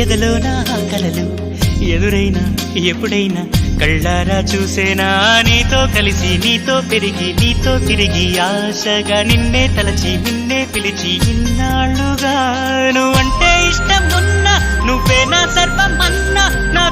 ఎదలో నా కలలు ఎదురైనా ఎప్పుడైనా కళ్ళారా చూసేనా నీతో కలిసి నీతో పెరిగి నీతో తిరిగి ఆశగా నిన్నే తలచి నిన్నే పిలిచి ఇన్నాళ్ళుగా నువ్వంటే ఇష్టం ఉన్నా నువ్వే నా సర్వమన్నా నా